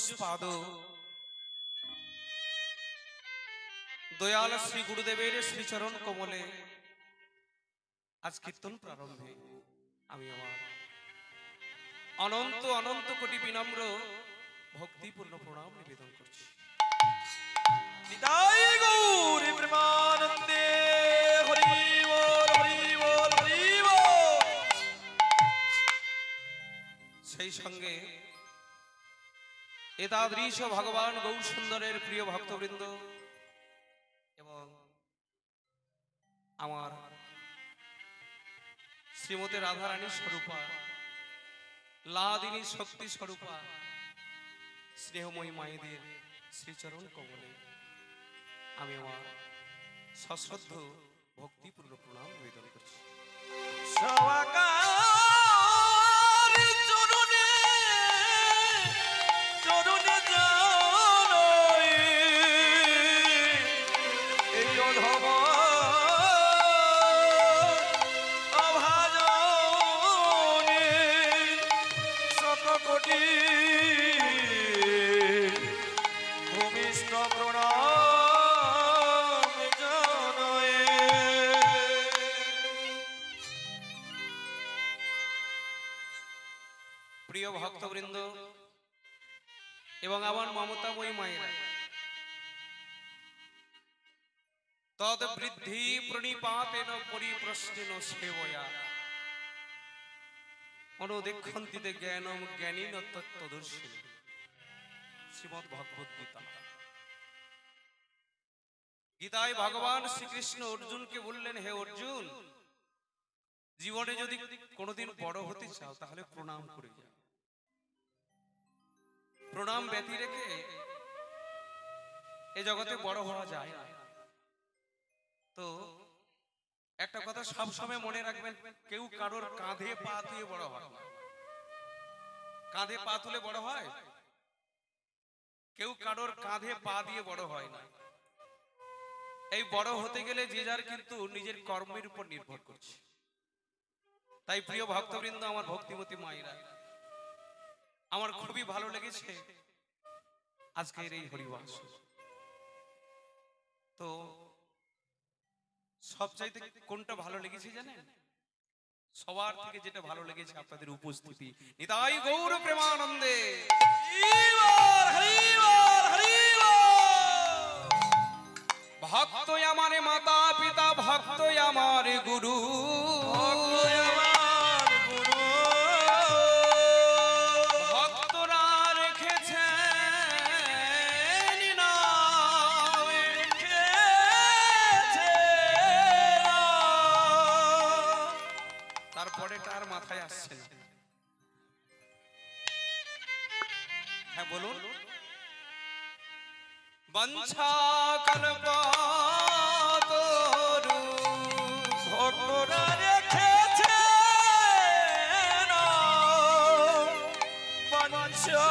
পূজ্যস্পাদ দয়াল শ্রী গুরুদেবের শ্রীচরণ কমলে আজ কীর্তন প্রারম্ভে আমি আমার অনন্ত অনন্ত কোটি বিনম্র ভক্তিপূর্ণ প্রণাম নিবেদন করছি। নিতাই গৌর প্রেমানন্দে হরি বল হরি বল হরি বল। সেই সঙ্গে এতাদৃশ ভগবান গৌর সুন্দরের প্রিয় ভক্তবৃন্দ এবং আমার শ্রীমতী রাধারানী স্বরূপা লাদিনী শক্তি স্বরূপা স্নেহময়ী মায়েদের শ্রীচরণ কমলে আমি আমার সশ্রদ্ধ ভক্তিপূর্ণ প্রণাম নিবেদন করছি। প্রিয় ভক্তবৃন্দ এবং আমার মমতাময়ী মায়েরা, তদ বৃদ্ধি প্রণিপাতেন পরিপ্রশ্নেন সেবয়া অনুদীক্ষন্তিতে জ্ঞানম জ্ঞানীন তত্ত্বদর্শিনী। শ্রীমদ্ ভগবদ গীতা। গীতায় ভগবান শ্রীকৃষ্ণ অর্জুনকে বললেন, হে অর্জুন, জীবনে যদি কোনোদিন বড় হতে চাও তাহলে প্রণাম করে যাও। প্রণাম ব্যতি রেখে এ জগতে বড় হওয়া যায় না। তো একটা কথা সবসময় মনে রাখবেন, কেউ কারোর কাঁধে পা তুলে বড় হয় না। কাঁধে পা তুলে বড় হয়? কেউ কারোর কাঁধে পা দিয়ে বড় হয় না। এই বড় হতে গেলে যে যার কিন্তু নিজের কর্মের উপর নির্ভর করছে। তাই প্রিয় ভক্তবৃন্দ, আমার ভক্তিমতী মায়েরা, আমার খুবই ভালো লেগেছে আজকের এই হরিবাস। তো সবচাইতে কোনটা ভালো লেগেছে জানেন? সবার থেকে যেটা ভালো লেগেছে আপনাদের উপস্থিতি। নিতাই গৌর প্রেমানন্দে ভক্ত আমার মাতা পিতা, ভক্ত আমার গুরু, ভক্তরা রেখেছে তারপরে তার মাথায় আসছে না। হ্যাঁ বলুন। বঞ্ছা কল্পতরু ভক্তরা রেখেছে না, বঞ্ছা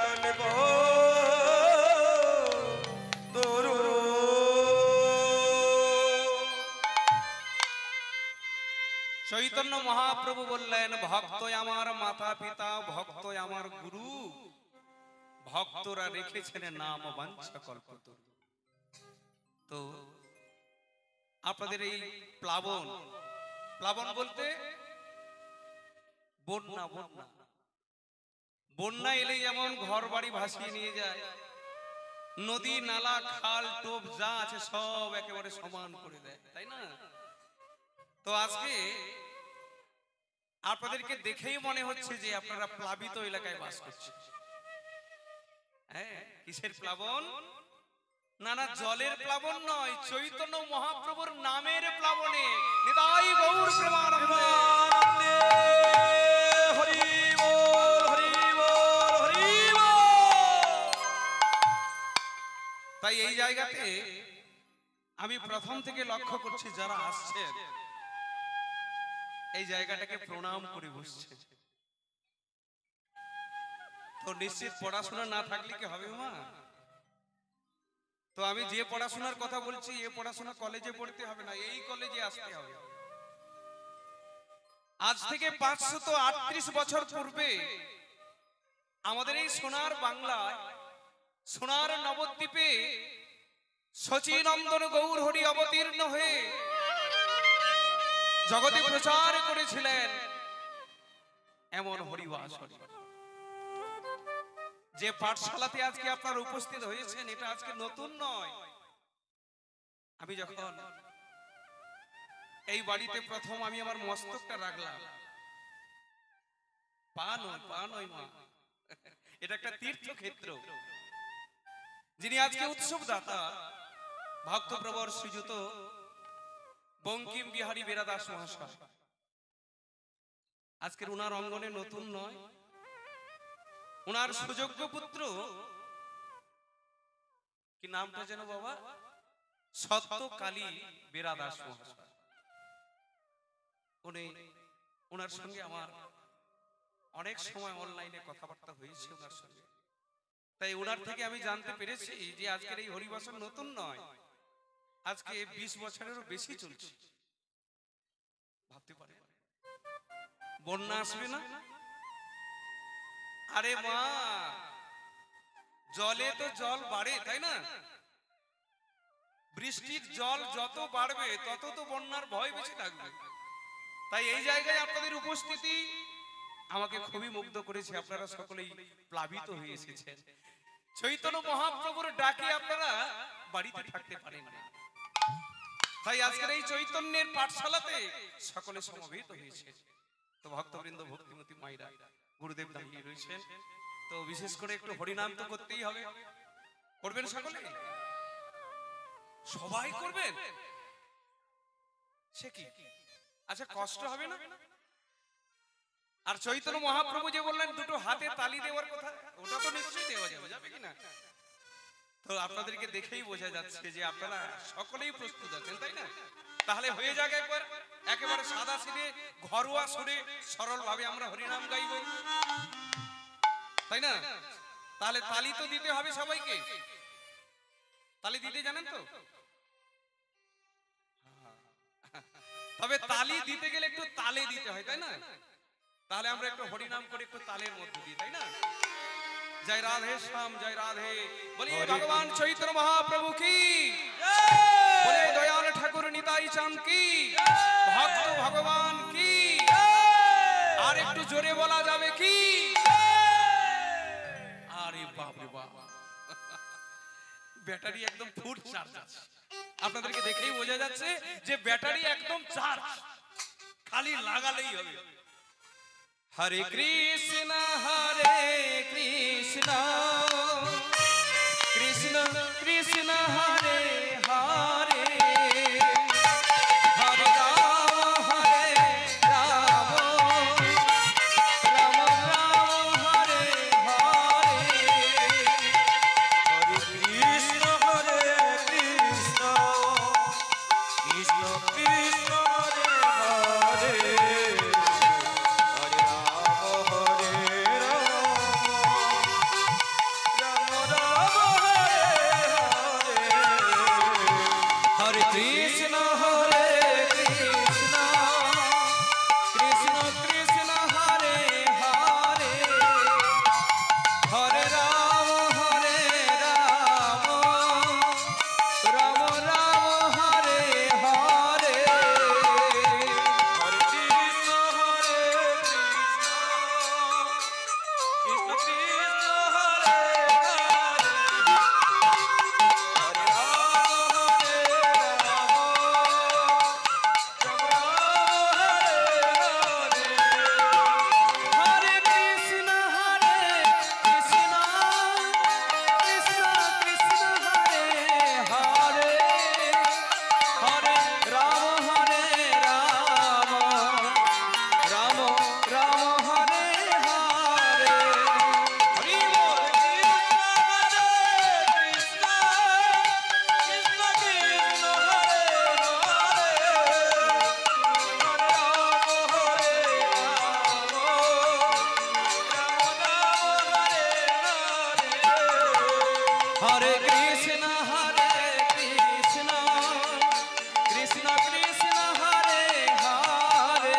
কল্পতরু। চৈতন্য মহাপ্রভু বললেন, ভক্ত আমার মাতা পিতা, ভক্ত আমার গুরু, ভক্তরা রেখেছেন নাম বাঞ্ছা কল্পতরু। তো আপনাদের এই প্লাবন, প্লাবন বলতে বন্যা, বন্যা বন্যা এলে যেমন ঘর বাড়ি ভাসিয়ে নিয়ে যায়, নদী নালা খাল টোপ যা আছে সব একেবারে সমান করে দেয়, তাই না? তো আজকে আপনাদেরকে দেখেই মনে হচ্ছে যে আপনারা প্লাবিত এলাকায় বাস করছেন। হ্যাঁ, কিসের প্লাবন? না না, জলের প্লাবন নয়, চৈতন্য মহাপ্রভুর নামের প্লাবনে। নিতাই গৌর প্রেমানন্দে হরি বল হরি বল হরি বল। তাই এই জায়গাতে আমি প্রথম থেকে লক্ষ্য করছি যারা আসছেন এই জায়গাটাকে প্রণাম করে বসছে। তো নিশ্চিত পড়াশোনা না থাকলে কি হবে মা? তো আমি যে পড়াশোনার কথা বলছি, এই পড়াশোনা কলেজে পড়তে হবে না, এই কলেজে আসতে হবে। আজ থেকে 538 বছর পূর্বে আমাদের এই সোনার বাংলায়, সোনার নবদ্বীপে শচীনন্দন গৌর হরি অবতীর্ণ হয়ে জগতে প্রচার করেছিলেন এমন হরিবাসর। যে পাঠশালাতে আজকে আপনারা উপস্থিত হয়েছেন, এটা আজকে নতুন নয়। আমি যখন এই বাড়িতে প্রথম আমি আমার মস্তকটা রাখলাম, পা নয় মা, এটা একটা তীর্থক্ষেত্র। যিনি আজকে উৎসব দাতা ভক্তপ্রবর শ্রীযুত বঙ্কিম বিহারী বেরাদাস মহাশয়, আজকের উনার অঙ্গনে নতুন নয়, উনার সুযোগ্য পুত্র, কি নামটা যেন বাবা, সত্য কালী বেরাদাস মহাশয়। ওনার সঙ্গে আমার অনেক সময় অনলাইনে কথাবার্তা হয়েছে ওনার সঙ্গে। তাই ওনার থেকে আমি জানতে পেরেছি যে আজকের এই হরিবাসর নতুন নয়, আজকে 20 বছরেরও বেশি চলছে। ভাবতে পারে বন্যা আসবে না? আরে মা, জলে তো জল বাড়ে, তাই না? বৃষ্টির জল যত বাড়বে তত তো বন্যার ভয় বেশি থাকবে। তাই এই জায়গায় আপনাদের উপস্থিতি আমাকে খুবই মুগ্ধ করেছে। আপনারা সকলেই প্লাবিত হয়ে এসেছেন। চৈতন্য মহাপ্রভুর ডাকে আপনারা বাড়িতে থাকতে পারেন না, তাই আজকের এই চৈতন্যের পাঠশালাতে সকলে সমবেত হয়েছে। তো ভক্তবৃন্দ, ভক্তিমতী মায়েরা, গুরুদেব দাঁড়িয়ে রয়েছেন, তো বিশেষ করে একটু হরিনাম তো করতেই হবে। করবেন সকলে? সবাই করবেন? সে কি, আচ্ছা কষ্ট হবে না? আর চৈতন্য মহাপ্রভু যে বললেন দুটো হাতে তালি দেওয়ার কথা, ওটা তো নিশ্চয়ই দেওয়া যাবে, যাবে কিনা? তো আপনাদেরকে দেখেই বোঝা যাচ্ছে যে আপনারা সকলেই প্রস্তুত আছেন, তাই না? তাহলে হয়ে যাক একবার একেবারে সাদা সিধে ঘরোয়া সুরে সরল ভাবে আমরা হরিনাম গাইব, তাই না? তাহলে তালি তো দিতে হবে সবাইকে। তালি দিতে জানেন তো? তবে তালি দিতে গেলে একটু তালে দিতে হয়, তাই না? তাহলে আমরা একটু হরিনাম করে একটু তালের মধ্যে দিই, তাই না? জয় রাধে শ্যাম, জয় রাধে, বলিয়ে ভগবান চৈতন্য মহাপ্রভু কি, বলে দয়াল ঠাকুর নিতাই চাঁদ কি, ভক্ত ভগবান কি, আর একটু জোরে বলা যাবে কি? আরে বাপ রে বাপ, ব্যাটারি একদম ফুল চার্জ আছে। আপনাদেরকে দেখেই বোঝা যাচ্ছে যে ব্যাটারি একদম চার্জ, খালি লাগালেই হবে। হরে কৃষ্ণ কৃষ্ণ কৃষ্ণ কৃষ্ণ হরে হরে, হরে রাম রাম রাম হরে হরে, হরে কৃষ্ণ কৃষ্ণ কৃষ্ণ হরে হরে, হরে রাম রাম রাম হরে হরে, হরে কৃষ্ণ কৃষ্ণ কৃষ্ণ কৃষ্ণ হরে হরে, হরে রাম রাম রাম হরে হরে, হরে কৃষ্ণ কৃষ্ণ কৃষ্ণ হরে হরে, হরে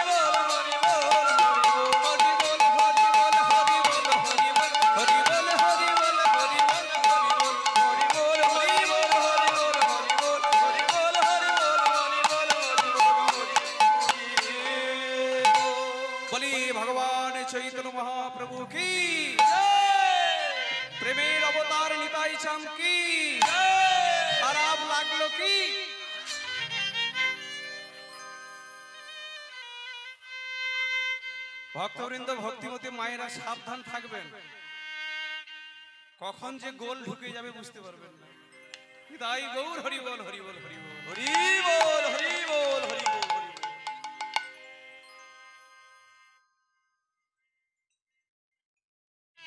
चैतन्य महाप्रभु की प्रेमेर अवतार निताई चाम की खराब लागलो की ভক্তবৃন্দ ভক্তিমতী মায়েরা সাবধান থাকবেন কখন যে গোল ঢুকে যাবে বুঝতে পারবেন না। নিতাই গৌর হরি বল হরি বল হরি বল হরি বল হরি